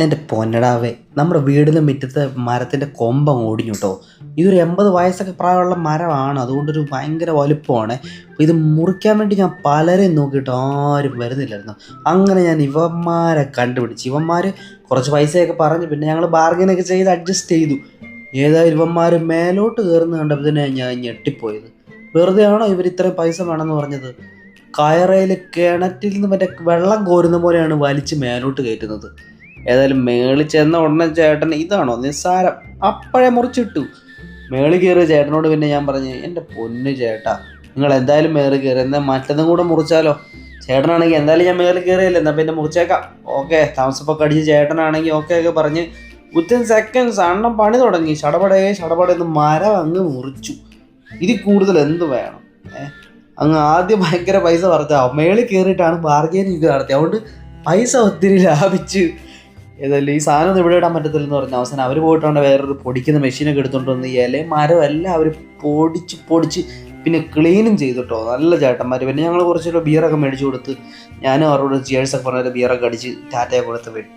എൻ്റെ പൊന്നടാവേ, നമ്മുടെ വീടിൻ്റെ മുറ്റത്തെ മരത്തിൻ്റെ കൊമ്പങ്ങ് ഒടിഞ്ഞു കേട്ടോ. ഇതൊരു 80 വയസ്സൊക്കെ പ്രായമുള്ള മരമാണ്, അതുകൊണ്ടൊരു ഭയങ്കര വലുപ്പമാണ്. അപ്പോൾ ഇത് മുറിക്കാൻ വേണ്ടി ഞാൻ പലരെയും നോക്കിയിട്ട് ആരും വരുന്നില്ലായിരുന്നു. അങ്ങനെ ഞാൻ ഇവന്മാരെ കണ്ടുപിടിച്ച്. ഇവന്മാർ കുറച്ച് പൈസയൊക്കെ പറഞ്ഞ് പിന്നെ ഞങ്ങൾ ബാർഗനൊക്കെ ചെയ്ത് അഡ്ജസ്റ്റ് ചെയ്തു. ഏതായാലും ഇവന്മാർ മേലോട്ട് കയറുന്ന കണ്ടപ്പോൾ തന്നെ ഞാൻ ഞെട്ടിപ്പോയത്. വെറുതെ ആണോ ഇവർ ഇത്രയും പൈസ വേണമെന്ന് പറഞ്ഞത്? കയറയിൽ കിണറ്റിൽ നിന്ന് മറ്റേ വെള്ളം കോരുന്ന പോലെയാണ് വലിച്ച് മേലോട്ട് കയറ്റുന്നത്. ഏതായാലും മേളിൽ ചെന്ന ഉടനെ ചേട്ടൻ ഇതാണോ നിസ്സാരം, അപ്പോഴേ മുറിച്ചിട്ടു. മേളിൽ കയറിയ ചേട്ടനോട് പിന്നെ ഞാൻ പറഞ്ഞു, എൻ്റെ പൊന്നു ചേട്ടാ, നിങ്ങൾ എന്തായാലും മേളിൽ കയറി, എന്നാൽ മറ്റൊന്നും കൂടെ മുറിച്ചാലോ? ചേട്ടനാണെങ്കിൽ എന്തായാലും ഞാൻ മേളിൽ കയറിയല്ലേ, എന്നാൽ പിന്നെ മുറിച്ചേക്കാം, ഓക്കെ താമസപ്പൊക്കെ അടിച്ച് ചേട്ടനാണെങ്കിൽ ഓക്കെ ഒക്കെ പറഞ്ഞ് വിത്തിൻ സെക്കൻഡ്സ് അണ്ണം പണി തുടങ്ങി. ഷടപടയെന്ന് മരം അങ്ങ് മുറിച്ചു. ഇതിൽ കൂടുതൽ എന്ത് വേണം? അങ്ങ് ആദ്യം ഭയങ്കര പൈസ പറിച്ചാ, മേളിൽ കയറിയിട്ടാണ് ബാർഗെയിനിങ് നടത്തി. അതുകൊണ്ട് പൈസ ഒത്തിരി ലാഭിച്ച്. ഏതായാലും ഈ സാധനം ഒന്നും ഇവിടെ ഇടാൻ പറ്റത്തില്ലെന്ന് പറഞ്ഞ അവസാനം അവർ പോയിട്ടാണ് വേറൊരു പൊടിക്കുന്ന മെഷീനൊക്കെ എടുത്തുകൊണ്ട് വന്ന് ഇലയും മരം എല്ലാം അവർ പൊടിച്ച് പിന്നെ ക്ലീനും ചെയ്തിട്ടോ. നല്ല ചേട്ടന്മാർ. പിന്നെ ഞങ്ങൾ കുറച്ചൊരു ബിയറൊക്കെ മേടിച്ചു കൊടുത്ത്, ഞാനും അവരോട് ചിയേഴ്സൊക്കെ പറഞ്ഞൊരു ബിയറൊക്കെ അടിച്ച് ടാറ്റയൊക്കെ കൊടുത്ത് വിട്ടു.